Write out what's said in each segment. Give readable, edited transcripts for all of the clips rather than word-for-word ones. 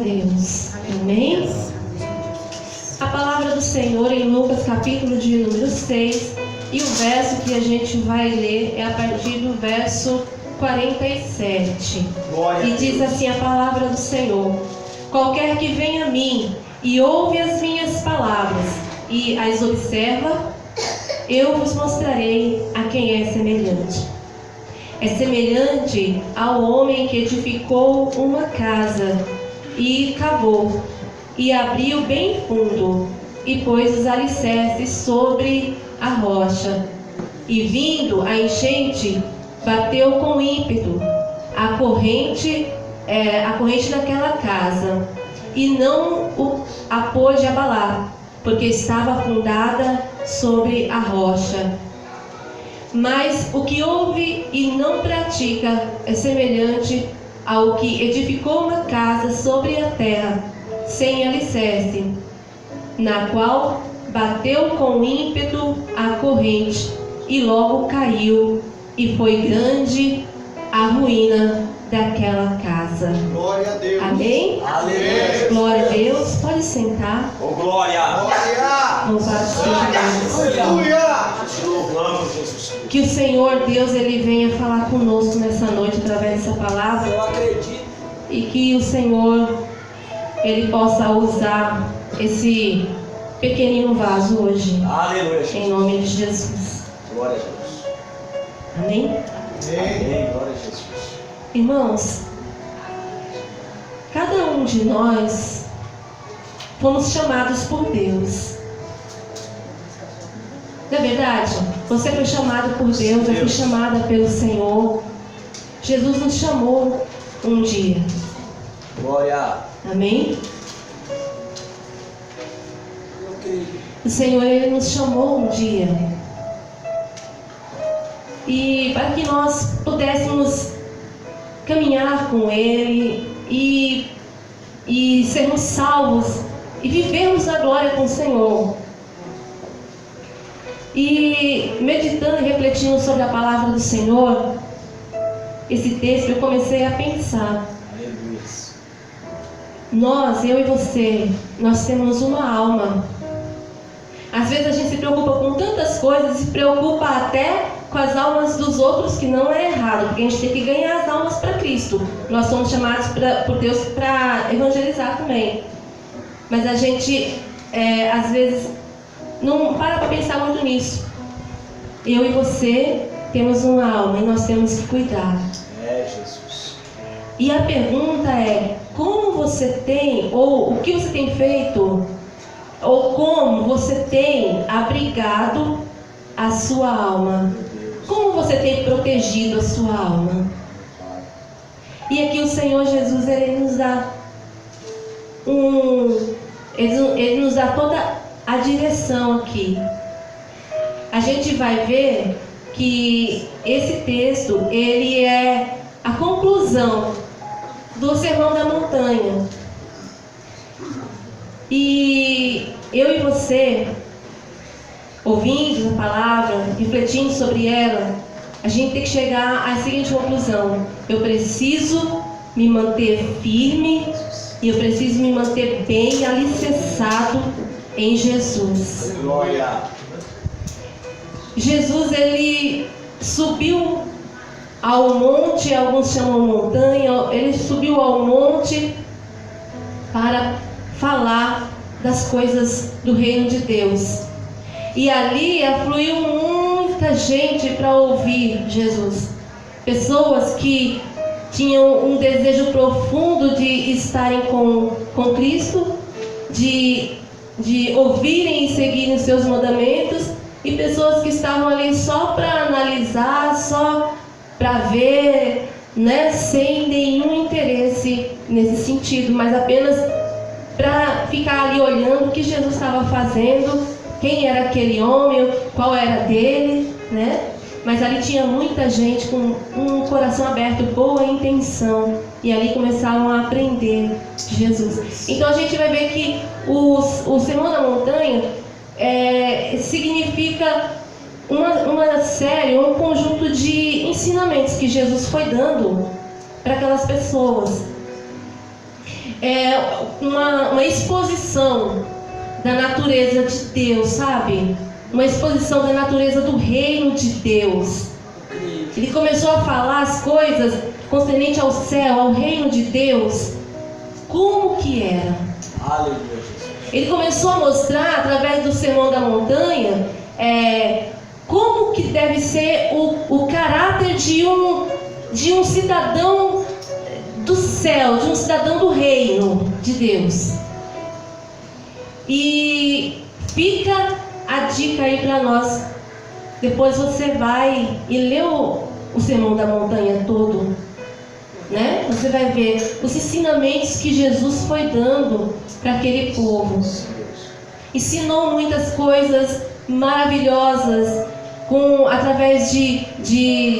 Deus. Amém? A palavra do Senhor em Lucas capítulo de número 6, e o verso que a gente vai ler é a partir do verso 47. E diz assim a palavra do Senhor: qualquer que vem a mim e ouve as minhas palavras e as observa, eu vos mostrarei a quem é semelhante. É semelhante ao homem que edificou uma casa e cavou, e abriu bem fundo, e pôs os alicerces sobre a rocha. E vindo a enchente, bateu com ímpeto a corrente daquela casa, e não a pôde abalar, porque estava fundada sobre a rocha. Mas o que ouve e não pratica é semelhante ao que edificou uma casa sobre a terra, sem alicerce, na qual bateu com ímpeto a corrente, e logo caiu, e foi grande a ruína daquela casa. Glória a Deus. Amém? Aleluia. Glória a Deus. Pode sentar. Oh, glória! Glória. Louvado seja Deus. Aleluia. Te louvamos, Jesus. Que o Senhor Deus ele venha falar conosco nessa noite através dessa palavra, Eu acredito. e que o Senhor ele possa usar esse pequenino vaso hoje, Aleluia, em Jesus. nome de Jesus. Glória a Jesus. Amém? Amém. Glória a Jesus. Irmãos, cada um de nós fomos chamados por Deus. Não é verdade? Você foi chamado por Deus, eu fui chamada pelo Senhor. Jesus nos chamou um dia. Glória. Amém? Eu creio. O Senhor ele nos chamou um dia. E para que nós pudéssemos caminhar com Ele e sermos salvos e vivermos a glória com o Senhor. E meditando e refletindo sobre a palavra do Senhor, esse texto, eu comecei a pensar. Aleluia. Nós, eu e você, nós temos uma alma. Às vezes a gente se preocupa com tantas coisas, se preocupa até com as almas dos outros, que não é errado, porque a gente tem que ganhar as almas para Cristo. Nós somos chamados por Deus para evangelizar também. Mas a gente, às vezes, não para pensar muito nisso. Eu e você temos uma alma e nós temos que cuidar. É, Jesus. E a pergunta é: como você tem, ou o que você tem feito, ou como você tem abrigado a sua alma? Como você tem protegido a sua alma? E aqui o Senhor Jesus, Ele nos dá Ele nos dá toda a direção aqui. A gente vai ver que esse texto, ele é a conclusão do Sermão da Montanha. E eu e você, ouvindo a palavra, refletindo sobre ela, a gente tem que chegar à seguinte conclusão: eu preciso me manter firme e eu preciso me manter bem alicerçado em Jesus. Glória. Jesus, ele subiu ao monte, alguns chamam montanha, ele subiu ao monte para falar das coisas do reino de Deus. E ali afluiu muita gente para ouvir Jesus. Pessoas que tinham um desejo profundo de estarem com Cristo, de ouvirem e seguirem os seus mandamentos, e pessoas que estavam ali só para analisar, só para ver, né, sem nenhum interesse nesse sentido, mas apenas para ficar ali olhando o que Jesus estava fazendo, quem era aquele homem, qual era dele, né? Mas ali tinha muita gente com um coração aberto, boa intenção, e ali começaram a aprender de Jesus. Então a gente vai ver que o Sermão da Montanha significa uma série, um conjunto de ensinamentos que Jesus foi dando para aquelas pessoas. uma exposição da natureza de Deus, sabe? Uma exposição da natureza do reino de Deus. Ele começou a falar as coisas concernentes ao céu, ao reino de Deus, como que era. Aleluia, Jesus. Ele começou a mostrar, através do Sermão da Montanha, como que deve ser o caráter de um cidadão do céu, de um cidadão do reino de Deus. E fica a dica aí para nós. Depois você vai e lê o Sermão da Montanha todo, né? Você vai ver os ensinamentos que Jesus foi dando para aquele povo. Ensinou muitas coisas maravilhosas, através de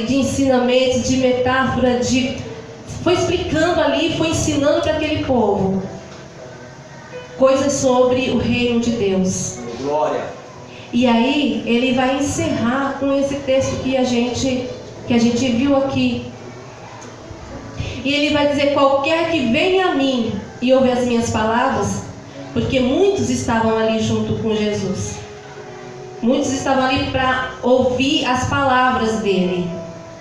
ensinamentos, de metáfora, foi explicando ali, foi ensinando para aquele povo coisas sobre o reino de Deus. Glória. E aí ele vai encerrar com esse texto que a gente viu aqui. E ele vai dizer: qualquer que venha a mim e ouve as minhas palavras, porque muitos estavam ali junto com Jesus. Muitos estavam ali para ouvir as palavras dele.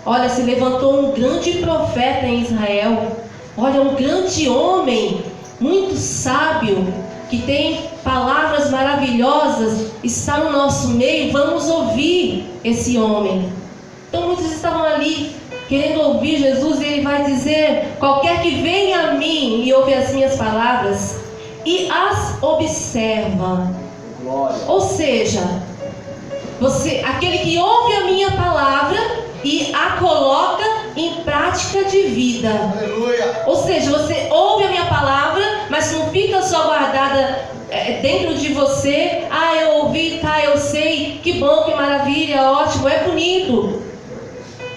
Olha, se levantou um grande profeta em Israel. Olha, um grande homem, muito sábio, que tem palavras maravilhosas, está no nosso meio. Vamos ouvir esse homem. Então muitos estavam ali querendo ouvir Jesus, e ele vai dizer: qualquer que venha a mim e ouve as minhas palavras e as observa. Glória. Ou seja, aquele que ouve a minha palavra e a coloca em prática de vida. Aleluia. Ou seja, você ouve a minha palavra, mas não fica só guardada dentro de você. Eu ouvi, tá, eu sei, que bom, que maravilha, ótimo, é bonito.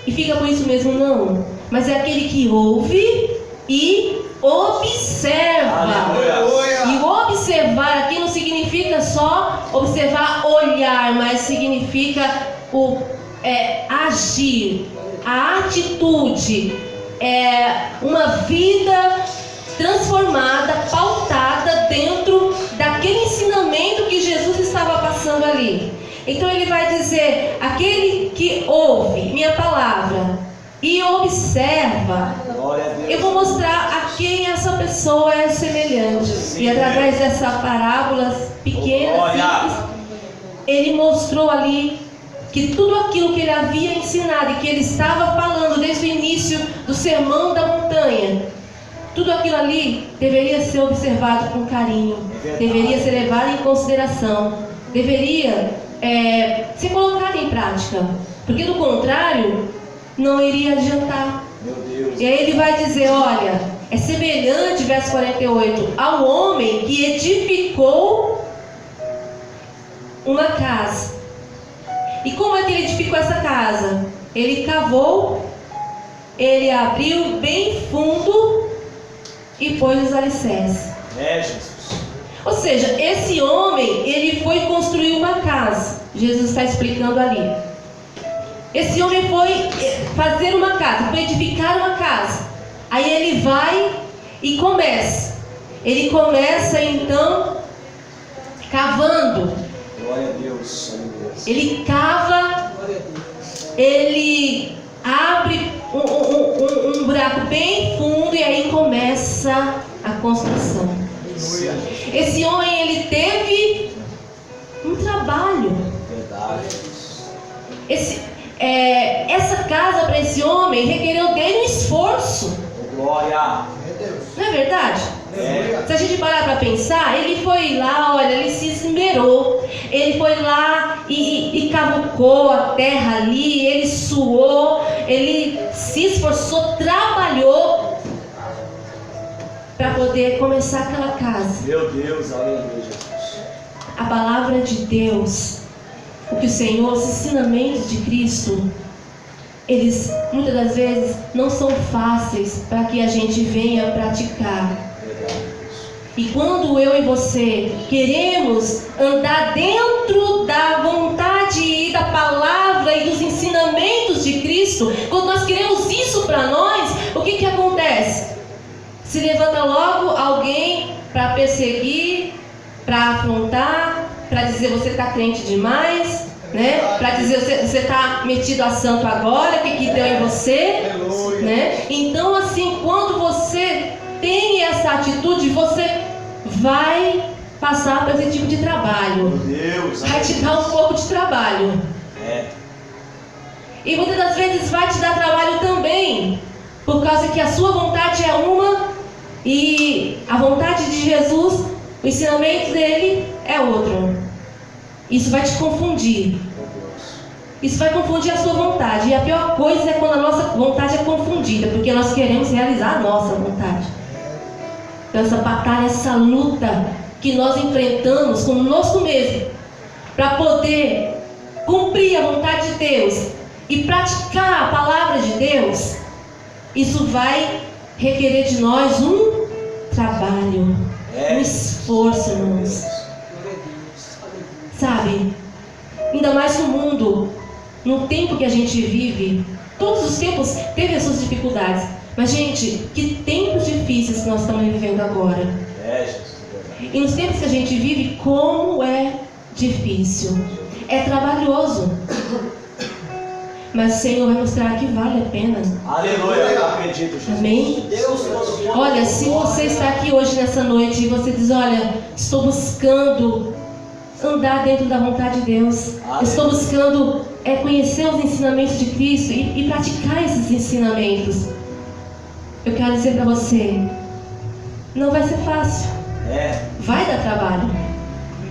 E fica por isso mesmo, não. Mas é aquele que ouve e observa. Aleluia. E o observar aqui não significa só observar, olhar, mas significa agir, a atitude, uma vida transformada, pautada dentro daquele ensinamento que Jesus estava passando ali. Então ele vai dizer: aquele que ouve minha palavra e observa, eu vou mostrar a quem essa pessoa é semelhante. E através dessa parábola pequena, simples, ele mostrou ali que tudo aquilo que ele havia ensinado e que ele estava falando desde o início do Sermão da Montanha, tudo aquilo ali deveria ser observado com carinho, deveria ser levado em consideração, deveria ser colocado em prática, porque do contrário não iria adiantar. Meu Deus. E aí ele vai dizer: olha, é semelhante, verso 48, ao homem que edificou uma casa. E como é que ele edificou essa casa? Ele cavou, ele abriu bem fundo e pôs os alicerces. Jesus. Ou seja, esse homem, ele foi construir uma casa. Jesus está explicando ali. Esse homem foi fazer uma casa, foi edificar uma casa. Aí ele vai e começa. Ele começa então cavando. Glória a Deus. Ele cava, ele abre um buraco bem fundo e aí começa a construção. Esse homem, ele teve um trabalho. Verdade. Essa casa para esse homem requereu dele um esforço. Glória. Não é verdade? É. Se a gente parar para pensar, ele foi lá, olha, ele se esmerou. Ele foi lá e cavucou a terra ali, ele suou, ele se esforçou, trabalhou para poder começar aquela casa. Meu Deus, aleluia, Jesus. A palavra de Deus, o que o Senhor, os ensinamentos de Cristo, eles muitas das vezes não são fáceis para que a gente venha praticar. E quando eu e você queremos andar dentro da vontade e da palavra e dos ensinamentos de Cristo, quando nós queremos isso para nós, o que acontece? Se levanta logo alguém para perseguir, para afrontar, para dizer você está crente demais, né? Para dizer você está metido a santo agora, o que deu em você, né? Então assim, quando você tem essa atitude, você vai passar por esse tipo de trabalho. Vai te dar um pouco de trabalho. E muitas das vezes vai te dar trabalho também, por causa que a sua vontade é uma e a vontade de Jesus, o ensinamento dele é outro. Isso vai te confundir. Isso vai confundir a sua vontade. E a pior coisa é quando a nossa vontade é confundida, porque nós queremos realizar a nossa vontade. Então essa batalha, essa luta que nós enfrentamos conosco mesmo, para poder cumprir a vontade de Deus e praticar a palavra de Deus, isso vai requerer de nós um trabalho, um esforço, irmãos. Sabe? Ainda mais no mundo, no tempo que a gente vive, todos os tempos teve as suas dificuldades. Mas, gente, que tempos difíceis que nós estamos vivendo agora. E nos tempos que a gente vive, como é difícil. É trabalhoso. Mas o Senhor vai mostrar que vale a pena. Aleluia, acredito, Jesus. Amém? Olha, se você está aqui hoje nessa noite e você diz, olha, estou buscando andar dentro da vontade de Deus. Estou buscando conhecer os ensinamentos de Cristo e praticar esses ensinamentos. Eu quero dizer para você, não vai ser fácil. Vai dar trabalho.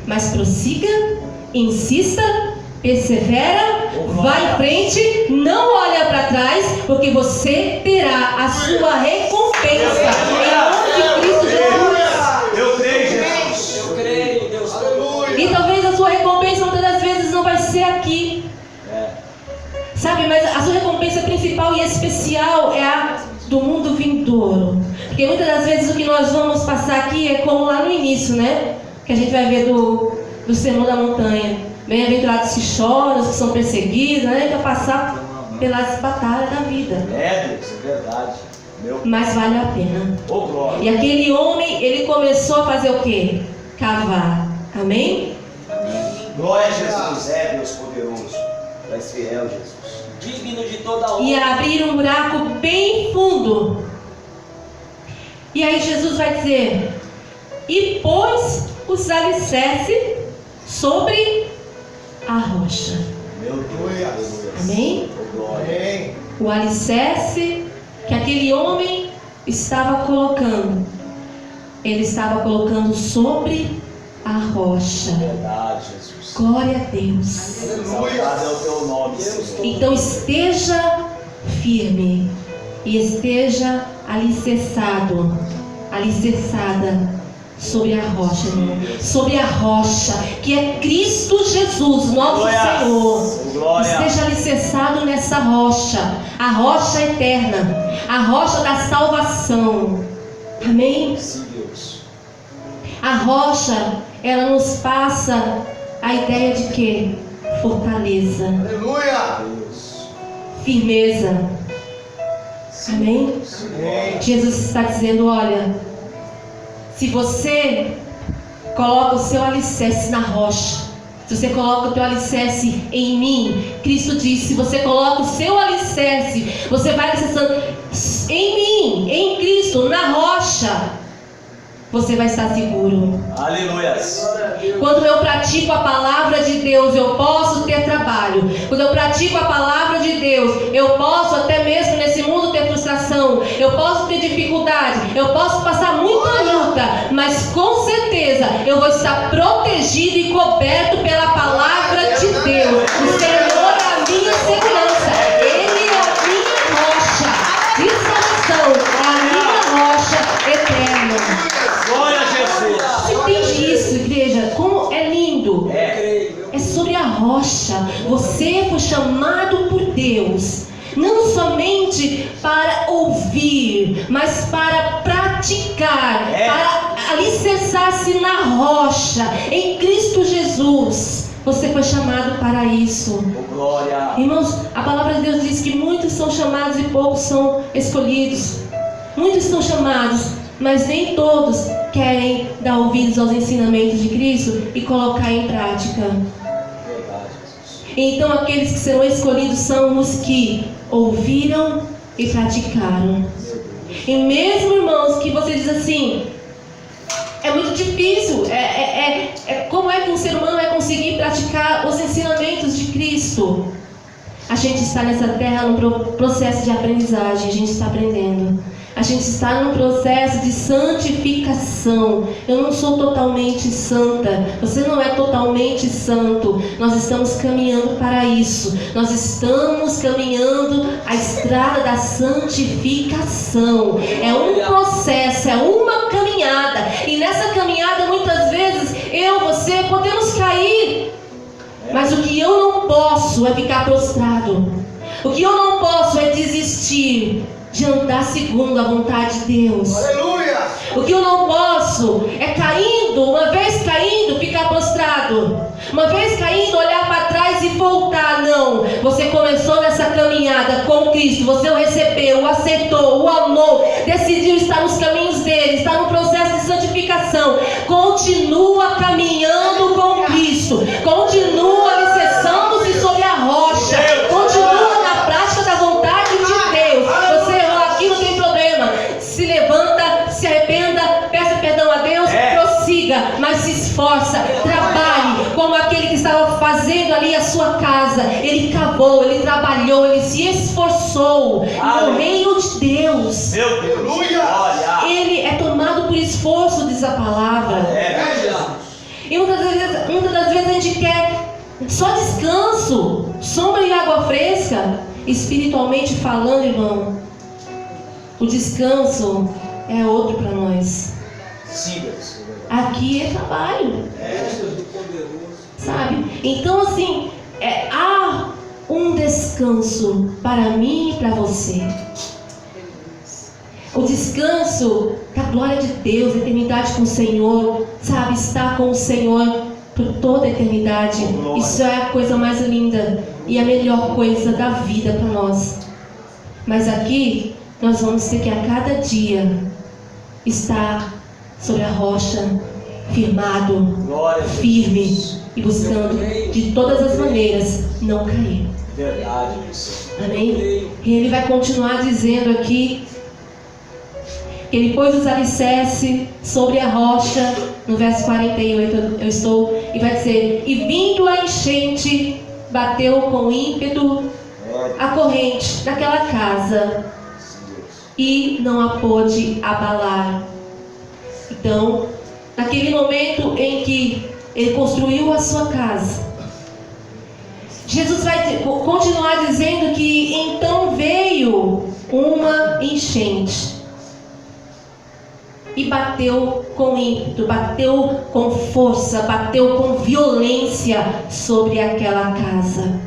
Mas prossiga, insista, persevera, vai em frente, não olha para trás, porque você terá a sua recompensa em nome de Cristo Jesus. Eu creio, Jesus. Eu creio, Deus. Aleluia. E talvez a sua recompensa muitas das vezes não vai ser aqui. Sabe, mas a sua recompensa principal e especial é a do mundo vindouro. Porque muitas das vezes o que nós vamos passar aqui é como lá no início, né? Que a gente vai ver do Sermão da Montanha. Bem-aventurados que choram, os que são perseguidos, né? Para passar pelas batalhas da vida. Deus, é verdade. Mas vale a pena. Oh, glória. E aquele homem, ele começou a fazer o quê? Cavar. Amém? Glória a Jesus, Deus poderoso. Tu és fiel, Jesus. Digno de toda honra. E abrir um buraco bem fundo. E aí Jesus vai dizer: e pôs os alicerces sobre a rocha. Meu Deus. Amém? Oh, glória. O alicerce que aquele homem estava colocando, ele estava colocando sobre a rocha. Verdade, Jesus. Glória a Deus. Exaltado é o teu nome, Senhor. Então esteja firme e esteja alicerçada sobre a rocha, irmão. Sobre a rocha, que é Cristo Jesus, nosso Glória. Senhor. Glória. Esteja alicerçado nessa rocha, a rocha eterna, a rocha da salvação. Amém? Sim, Deus. A rocha, ela nos passa a ideia de quê? Fortaleza, Aleluia. Deus. firmeza. Amém? Amém. Jesus está dizendo, olha, se você coloca o seu alicerce na rocha, se você coloca o teu alicerce em mim, Cristo disse, se você coloca o seu alicerce, você vai alicerçando em mim, em Cristo, na rocha, você vai estar seguro. Aleluia. Quando eu pratico a palavra de Deus, eu posso ter trabalho. Quando eu pratico a palavra de Deus, eu posso até mesmo nesse mundo ter frustração. Eu posso ter dificuldade. Eu posso passar muita luta. Mas com certeza eu vou estar protegido e coberto pela palavra de Deus. O Senhor é a minha segurança. Ele é a minha rocha de salvação. É a minha rocha eterna. Glória a Jesus. Você entende isso, igreja? Como é lindo. É sobre a rocha. Você foi chamado por Deus, não somente para ouvir, mas para praticar, para alicerçar-se na rocha, em Cristo Jesus. Você foi chamado para isso. Oh, glória. Irmãos, a palavra de Deus diz que muitos são chamados e poucos são escolhidos. Muitos são chamados, mas nem todos querem dar ouvidos aos ensinamentos de Cristo e colocar em prática. Verdade, Jesus. Então aqueles que serão escolhidos são os que ouviram e praticaram. E mesmo, irmãos, que você diz assim, é muito difícil, como é que um ser humano vai conseguir praticar os ensinamentos de Cristo? A gente está nessa terra no processo de aprendizagem, a gente está aprendendo. A gente está num processo de santificação. Eu não sou totalmente santa, você não é totalmente santo. Nós estamos caminhando para isso. Nós estamos caminhando a estrada da santificação. É um processo, é uma caminhada. E nessa caminhada, muitas vezes, você podemos cair. Mas o que eu não posso é ficar prostrado. O que eu não posso é desistir de andar segundo a vontade de Deus. Aleluia! O que eu não posso é caindo, uma vez caindo, ficar prostrado. Uma vez caindo, olhar para trás e voltar. Não, você começou nessa caminhada com Cristo, você o recebeu, o aceitou, o amou, decidiu estar nos caminhos dele, está no processo de santificação. Continua caminhando com Cristo, continua alicerçando-se sobre a rocha, continua na prática da vontade de Deus. Você errou aqui, não tem problema. Se levanta, se arrependa, peça perdão a Deus, prossiga, mas se esforça, trabalhe como aquele que estava fazendo ali a sua casa. Ele cavou, ele trabalhou, ele se esforçou no reino de Deus. Meu Deus! Aleluia! Ele é tomado por esforço, diz a palavra. E muitas das vezes a gente quer só descanso, sombra e água fresca. Espiritualmente falando, irmão, o descanso é outro para nós. Sim, Deus. Aqui é trabalho, sabe? Então assim, há um descanso para mim e para você. O descanso da glória de Deus, a eternidade com o Senhor, sabe? Estar com o Senhor por toda a eternidade. Isso é a coisa mais linda e a melhor coisa da vida para nós. Mas aqui nós vamos ter que a cada dia estar sobre a rocha, firmado, firme e buscando de todas as maneiras não cair. Verdade, Senhor. Amém? E ele vai continuar dizendo aqui que ele pôs os alicerces sobre a rocha, no verso 48 eu estou, e vai dizer: e vindo a enchente, bateu com ímpeto a corrente naquela casa e não a pôde abalar. Então, naquele momento em que ele construiu a sua casa, Jesus vai continuar dizendo que então veio uma enchente e bateu com ímpeto, bateu com força, bateu com violência sobre aquela casa.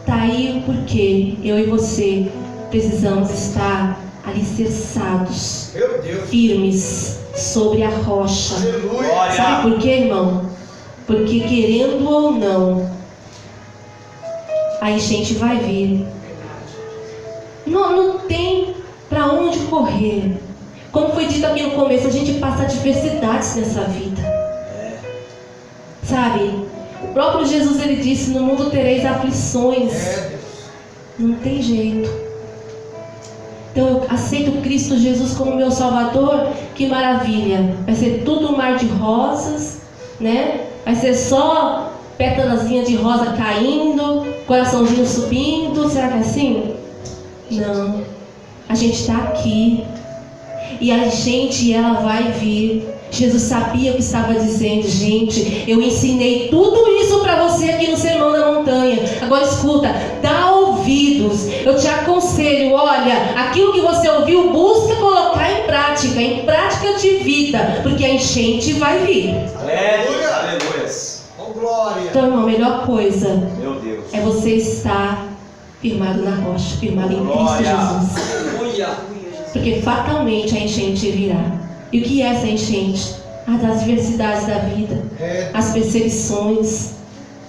Tá aí o porquê eu e você precisamos estar alicerçados, firmes sobre a rocha. Aleluia. Sabe por quê, irmão? Porque querendo ou não, a enchente vai vir. Não tem para onde correr. Como foi dito aqui no começo, a gente passa adversidades nessa vida. Sabe? O próprio Jesus, ele disse: no mundo tereis aflições. Não tem jeito. Então eu aceito Cristo Jesus como meu Salvador. Que maravilha. Vai ser tudo um mar de rosas, né? Vai ser só pétalazinha de rosa caindo, coraçãozinho subindo. Será que é assim? Não. A gente está aqui e a enchente, ela vai vir. Jesus sabia o que estava dizendo. Gente, eu ensinei tudo isso para você aqui no Sermão da Montanha. Agora escuta, dá ouvidos. Eu te aconselho, olha, aquilo que você ouviu, busca colocar em prática de vida, porque a enchente vai vir. Aleluia. Aleluia. Com glória. Então, irmão, a melhor coisa Meu Deus. é você estar firmado na rocha, firmado em Cristo Jesus. Aleluia. Porque fatalmente a enchente virá. E o que é essa enchente? As adversidades da vida, as perseguições,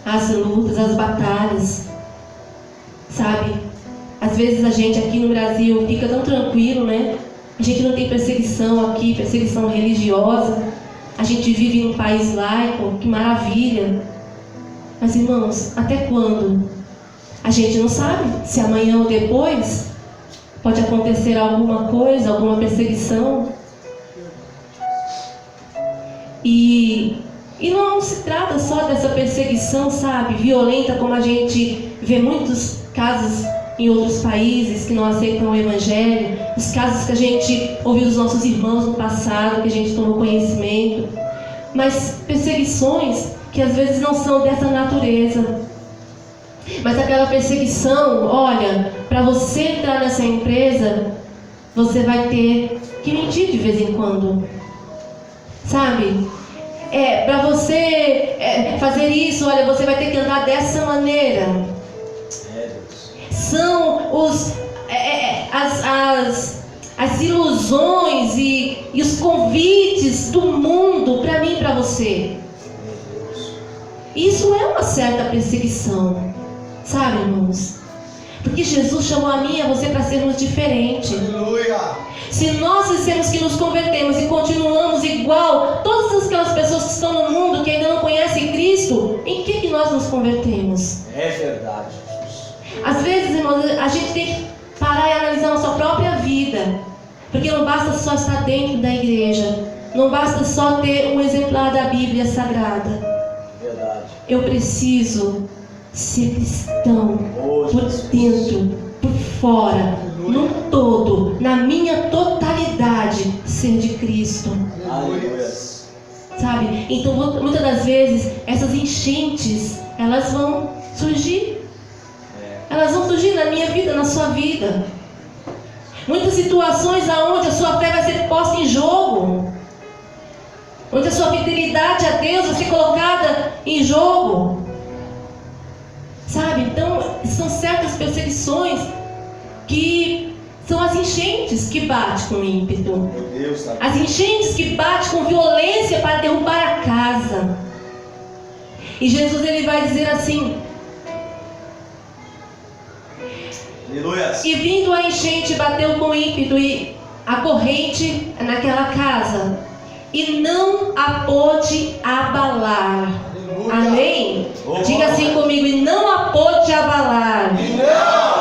as lutas, as batalhas. Sabe? Às vezes a gente aqui no Brasil fica tão tranquilo, né? A gente não tem perseguição aqui, perseguição religiosa. A gente vive em um país laico, que maravilha. Mas, irmãos, até quando? A gente não sabe se amanhã ou depois pode acontecer alguma coisa, alguma perseguição. E não se trata só dessa perseguição, sabe, violenta, como a gente vê muitos casos em outros países que não aceitam o Evangelho, os casos que a gente ouviu dos nossos irmãos no passado, que a gente tomou conhecimento, mas perseguições que às vezes não são dessa natureza. Mas aquela perseguição, olha, para você entrar nessa empresa, você vai ter que mentir de vez em quando, sabe? Para você fazer isso, olha, você vai ter que andar dessa maneira. São as ilusões e os convites do mundo para mim e para você. Isso é uma certa perseguição, sabe, irmãos? Porque Jesus chamou a mim e a você para sermos diferentes. Aleluia. Se nós dissermos que nos convertemos e continuamos igual todas aquelas pessoas que estão no mundo, que ainda não conhecem Cristo, em que nós nos convertemos? É verdade, Jesus. Às vezes, irmãos, a gente tem que parar e analisar a nossa própria vida. Porque não basta só estar dentro da igreja. Não basta só ter um exemplar da Bíblia Sagrada. Verdade. Eu preciso ser cristão por dentro, por fora, no todo, na minha totalidade, ser de Cristo. Aleluia. Sabe? Então, muitas das vezes, essas enchentes, elas vão surgir. Elas vão surgir na minha vida, na sua vida. Muitas situações onde a sua fé vai ser posta em jogo, onde a sua fidelidade a Deus vai ser colocada em jogo, sabe? Então, são certas perseguições que são as enchentes que batem com ímpeto, as enchentes que batem com violência para derrubar a casa. E Jesus, ele vai dizer assim: Aleluia. e vindo a enchente, bateu com ímpeto e a corrente naquela casa, e não a pôde abalar. Aleluia. Amém? Oh. Diga assim comigo: e não a pôde abalar. E não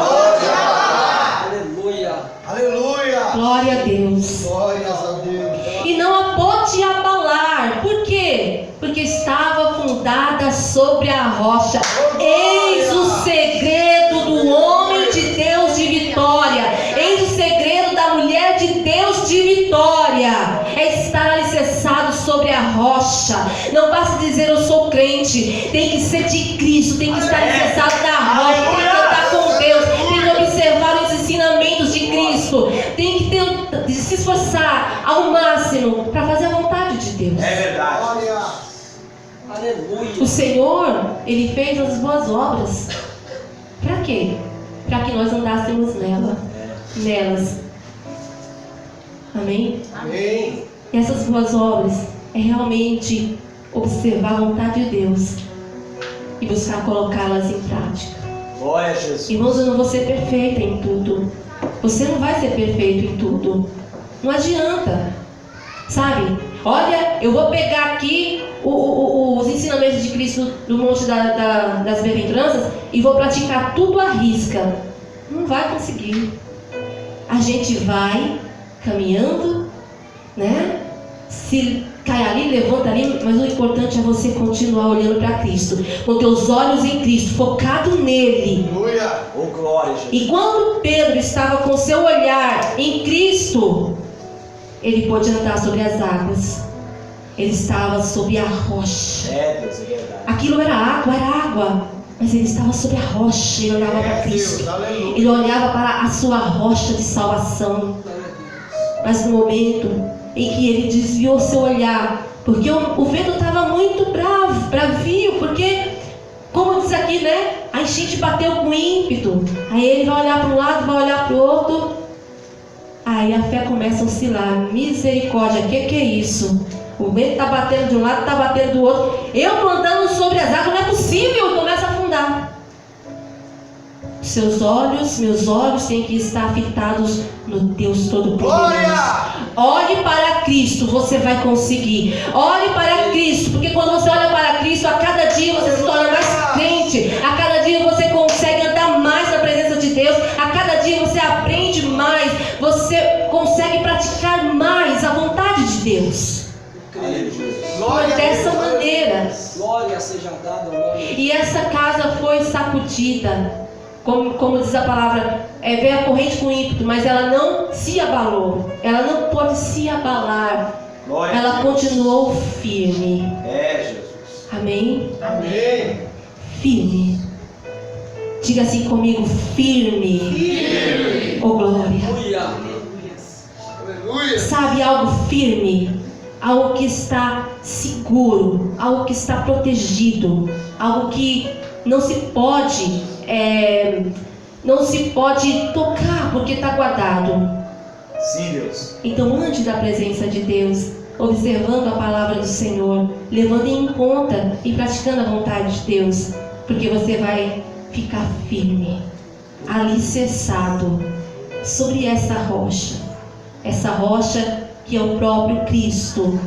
pode abalar. Aleluia. Aleluia. Glória a Deus. Glórias a Deus. E não a pôde abalar. Por quê? Porque estava fundada sobre a rocha. Eis o segredo do homem de Deus de vitória. Eis o segredo da mulher de Deus de vitória. É estar alicerçado sobre a rocha. Não basta dizer eu sou crente. Tem que ser de Cristo. Tem que estar alicerçado na rocha. Tem que andar com Deus. Tem que observar os ensinamentos de Cristo. Tem que se esforçar ao máximo para fazer a vontade de Deus. É verdade. Glória. Aleluia. O Senhor, Ele fez as boas obras. Para quê? Para que nós andássemos nelas. Amém? Amém. E essas boas obras é realmente observar a vontade de Deus e buscar colocá-las em prática. Glória a Jesus. Irmãos, eu não vou ser perfeita em tudo. Você não vai ser perfeito em tudo. Não adianta. Sabe? Olha, eu vou pegar aqui os ensinamentos de Cristo do Monte das Bem-aventuranças e vou praticar tudo à risca. Não vai conseguir. A gente vai caminhando, né? Se cai ali, levanta ali, mas o importante é você continuar olhando para Cristo, com teus olhos em Cristo, focado nele. Aleluia. Oh, glória a Jesus. E quando Pedro estava com seu olhar em Cristo, ele pôde andar sobre as águas. Ele estava sobre a rocha. É, Deus, é verdade. Aquilo era água, mas ele estava sobre a rocha. Ele olhava para Cristo. Deus, aleluia. Ele olhava para a sua rocha de salvação. Mas no momento em que ele desviou seu olhar, porque o vento estava muito bravio, porque, como diz aqui, né? A enchente bateu com ímpeto. Aí ele vai olhar para um lado, vai olhar para o outro. Aí a fé começa a oscilar. Misericórdia, que é isso? O vento está batendo de um lado, está batendo do outro. Eu estou andando sobre as águas, não é possível, começa a afundar. Seus olhos, meus olhos têm que estar fitados no Deus Todo-Poderoso. Glória! Olhe para Cristo, você vai conseguir. Olhe para Cristo, porque quando você olha para Cristo, a cada dia você se torna mais crente. A cada dia você consegue andar mais na presença de Deus. A cada dia você aprende mais. Você consegue praticar mais a vontade de Deus. Glória a Dessa Deus. maneira. Glória seja dada ao nome de E essa casa foi sacudida. Como diz a palavra, veio a corrente com ímpeto, mas ela não se abalou. Ela não pode se abalar. Glória a Ela Deus. continuou firme. É, Jesus. Amém? Amém. Firme. Diga assim comigo, firme. Firme. Oh glória. Aleluia. Aleluia. Sabe, algo firme, algo que está seguro, algo que está protegido, algo que não se pode tocar porque está guardado. Sim, Deus. Então ande da presença de Deus, observando a palavra do Senhor, levando em conta e praticando a vontade de Deus, porque você vai ficar firme, alicerçado sobre essa rocha que é o próprio Cristo.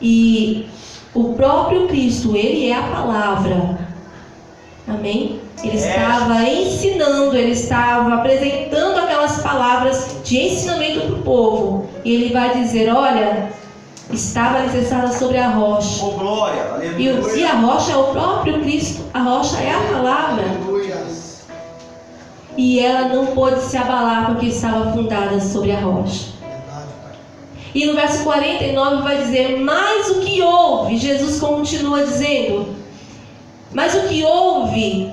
E o próprio Cristo, Ele é a palavra. Amém? Ele estava ensinando, Ele estava apresentando aquelas palavras de ensinamento para o povo. E Ele vai dizer, olha, estava alicerçada sobre a rocha. Oh, glória. Aleluia. E a rocha é o próprio Cristo, a rocha é a palavra. Aleluia. E ela não pôde se abalar porque estava fundada sobre a rocha. Verdade, Pai. E no verso 49 vai dizer, mas o que houve, Jesus continua dizendo, mas o que houve,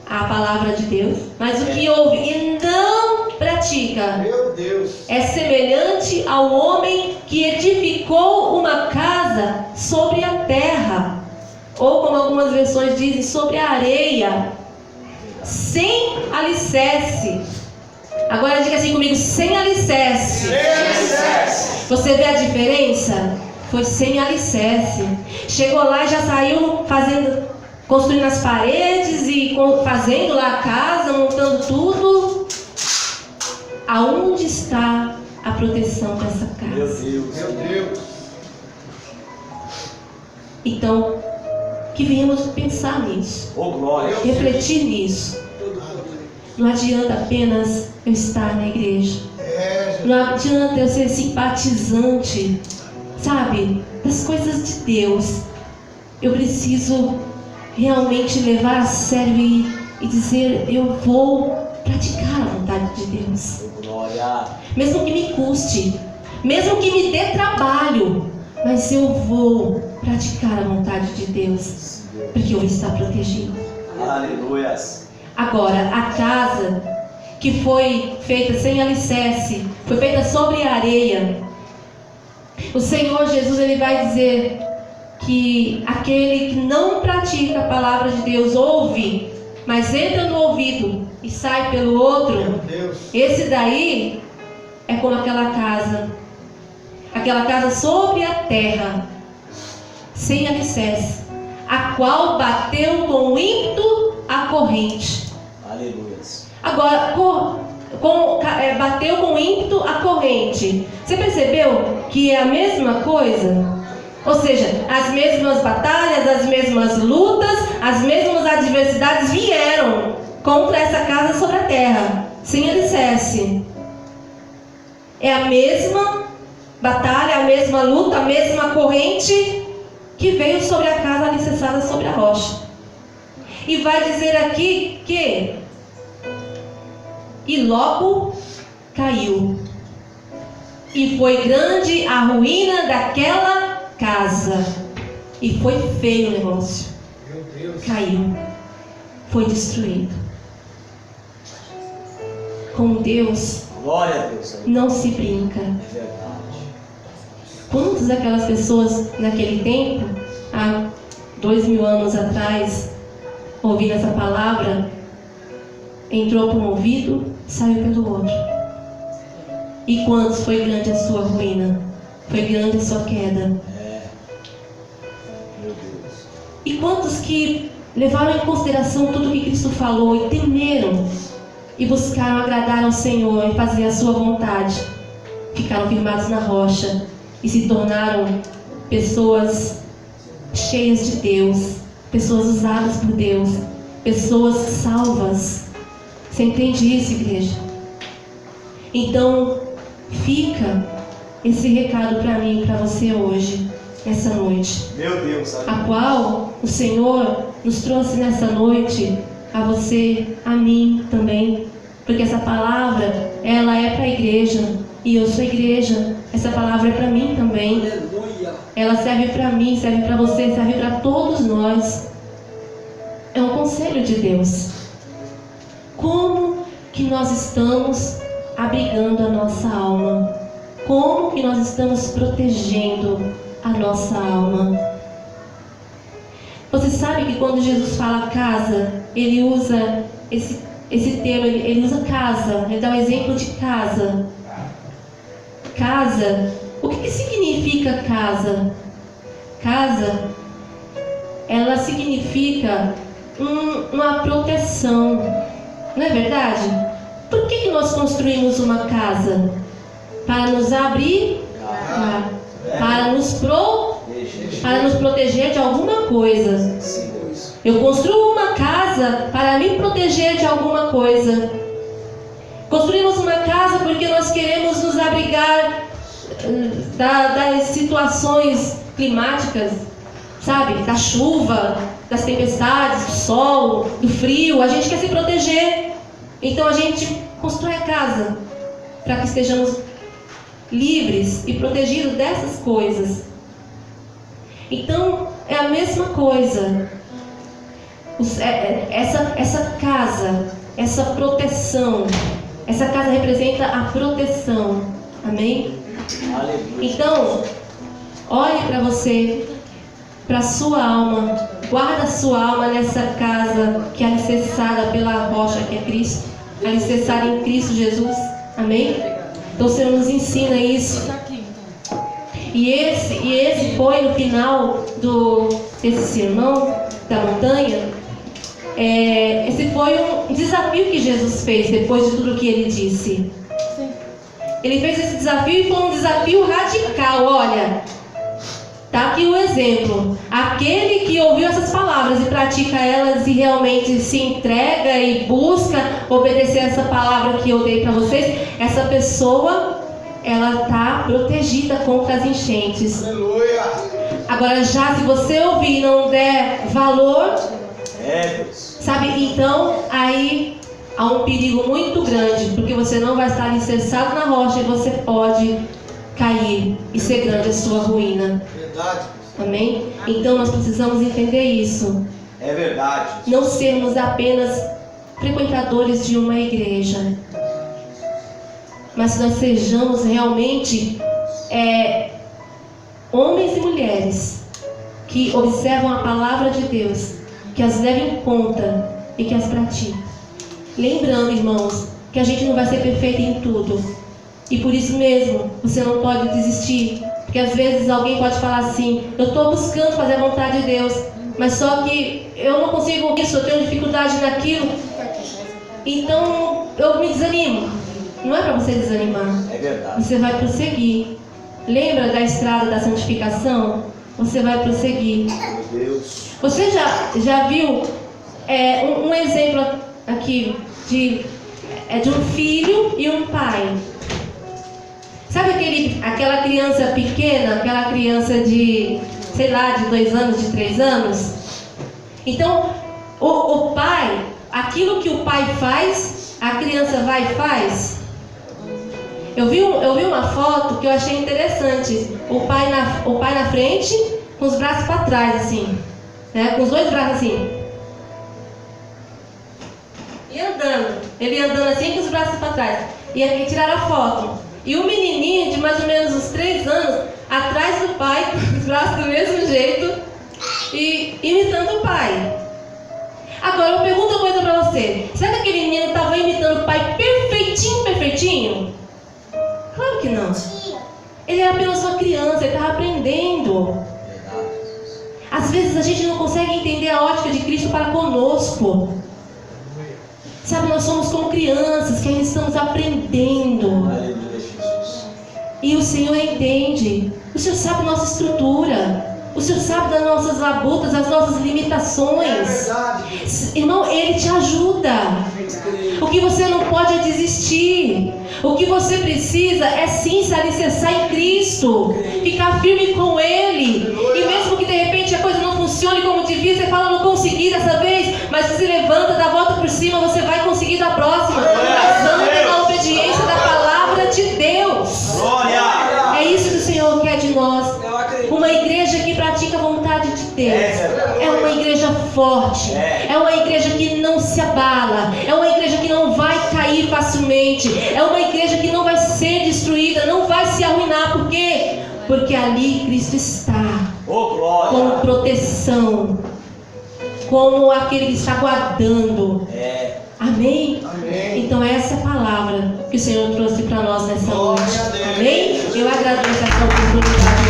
a palavra de Deus, mas o que houve e não pratica, Meu Deus. é semelhante ao homem que edificou uma casa sobre a terra, ou como algumas versões dizem, sobre a areia, sem alicerce. Agora diga assim comigo, sem alicerce. Sem alicerce. Você vê a diferença? Foi sem alicerce. Chegou lá e já saiu construindo as paredes e fazendo lá a casa, montando tudo. Aonde está a proteção dessa Meu casa? Deus. Meu Deus. Então, que venhamos pensar nisso, Oh, glória. refletir nisso. Não adianta apenas eu estar na igreja. É, Jesus. Não adianta eu ser simpatizante, sabe, das coisas de Deus. Eu preciso realmente levar a sério e dizer, eu vou praticar a vontade de Deus. Oh, glória. Mesmo que me custe, mesmo que me dê trabalho, mas eu vou praticar a vontade de Deus, porque eu vou estar protegido. Aleluias. Agora, a casa que foi feita sem alicerce, foi feita sobre a areia. O Senhor Jesus, Ele vai dizer que aquele que não pratica a palavra de Deus, ouve, mas entra no ouvido e sai pelo outro, Meu Deus. esse daí é como aquela casa sobre a terra, sem alicerce, a qual bateu com ímpeto a corrente. Aleluias. Agora, bateu com ímpeto a corrente. Você percebeu que é a mesma coisa? Ou seja, as mesmas batalhas, as mesmas lutas, as mesmas adversidades vieram contra essa casa sobre a terra, sem alicerce. É a mesma batalha, a mesma luta, a mesma corrente que veio sobre a casa alicerçada sobre a rocha. E vai dizer aqui que e logo caiu. E foi grande a ruína daquela casa. E foi feio o negócio. Meu Deus. Caiu. Foi destruído. Com Deus Glória a Deus. não se brinca. É verdade. Quantas daquelas pessoas naquele tempo, há 2000 anos atrás, ouvindo essa palavra, entrou por um ouvido, saiu pelo outro. E quantos foi grande a sua ruína? Foi grande a sua queda. É. Meu Deus. E quantos que levaram em consideração tudo que Cristo falou e temeram e buscaram agradar ao Senhor e fazer a sua vontade. Ficaram firmados na rocha e se tornaram pessoas cheias de Deus, pessoas usadas por Deus, pessoas salvas. Você entende isso, igreja? Então, fica esse recado para mim e para você hoje, nessa noite. Meu Deus, A qual o Senhor nos trouxe nessa noite, a você, a mim também. Porque essa palavra, ela é para a igreja. E eu sou igreja. Essa palavra é para mim também. Aleluia. Ela serve para mim, serve para você, serve para todos nós. É um conselho de Deus. Como que nós estamos abrigando a nossa alma? Como que nós estamos protegendo a nossa alma? Você sabe que quando Jesus fala casa, ele usa esse termo, ele usa casa, ele dá o exemplo de casa. Casa, o que significa casa? Casa, ela significa uma proteção, não é verdade? Por que nós construímos uma casa? Para nos abrir, para nos proteger de alguma coisa. Eu construo uma casa para me proteger de alguma coisa. Construímos uma casa porque nós queremos nos abrigar das situações climáticas, sabe? Da chuva, das tempestades, do sol, do frio. A gente quer se proteger. Então a gente constrói a casa para que estejamos livres e protegidos dessas coisas. Então é a mesma coisa. Essa casa, essa proteção, essa casa representa a proteção. Amém? Aleluia. Então, olhe para você, para a sua alma. Guarda a sua alma nessa casa que é alicerçada pela rocha que é Cristo, alicerçada em Cristo Jesus. Amém? Então o Senhor nos ensina isso. E esse foi no final desse sermão da montanha. Esse foi um desafio que Jesus fez depois de tudo que ele disse. Ele fez esse desafio e foi um desafio radical. Olha, tá aqui o exemplo. Aquele que ouviu essas palavras e pratica elas e realmente se entrega e busca obedecer essa palavra que eu dei para vocês, essa pessoa, ela está protegida contra as enchentes. Aleluia. Agora, já se você ouvir e não der valor, sabe, então aí há um perigo muito grande, porque você não vai estar alicerçado na rocha e você pode cair e ser grande a sua ruína. Verdade. Amém? Então nós precisamos entender isso. É verdade. Não sermos apenas frequentadores de uma igreja, mas nós sejamos realmente homens e mulheres que observam a palavra de Deus, que as levem em conta e que as praticam. Lembrando, irmãos, que a gente não vai ser perfeito em tudo. E por isso mesmo, você não pode desistir. Porque às vezes alguém pode falar assim: eu estou buscando fazer a vontade de Deus, mas só que eu não consigo isso, eu tenho dificuldade naquilo. Então eu me desanimo. Não é para você desanimar. É verdade. Você vai prosseguir. Lembra da estrada da santificação? Você vai prosseguir. Meu Deus. Você já viu um exemplo aqui de um filho e um pai? Sabe aquela criança pequena, aquela criança de, sei lá, de 2 anos, de 3 anos? Então, o pai, aquilo que o pai faz, a criança vai e faz. Eu vi uma foto que eu achei interessante. O pai na frente, com os braços para trás, assim, né? Com os 2 braços assim. E andando. Ele andando assim, com os braços para trás. E aí tiraram a foto. E o menininho de mais ou menos uns 3 anos, atrás do pai, com os braços do mesmo jeito, e imitando o pai. Agora eu pergunto uma coisa para você: será que aquele menino estava imitando o pai perfeitinho? Claro que não. Ele era apenas uma criança, ele estava aprendendo. Às vezes a gente não consegue entender a ótica de Cristo para conosco. Sabe, nós somos como crianças que ainda estamos aprendendo. Aleluia, Jesus. E o Senhor entende. O Senhor sabe a nossa estrutura. O Senhor sabe das nossas labutas, das nossas limitações. Irmão, Ele te ajuda. O que você não pode é desistir. O que você precisa é sim se alicerçar em Cristo, ficar firme com Ele. E mesmo que de repente a coisa não funcione como devia, você fala, não consegui dessa vez, mas você se levanta, dá a volta por cima, você vai conseguir da próxima. Mas anda na obediência da palavra de Deus. Glória! É isso que o Senhor quer de nós. Eu acredito. Uma igreja que pratica a vontade de Deus. É uma igreja forte. É uma igreja que não se abala. É uma igreja que não vai cair facilmente. É uma igreja que não vai ser destruída, não vai se arruinar. Por quê? Porque ali Cristo está Oh, glória! com proteção, como aquele que está guardando. Amém? Amém. Então essa é a palavra que o Senhor trouxe para nós nessa Glória noite. a Deus. Amém? Eu agradeço essa oportunidade.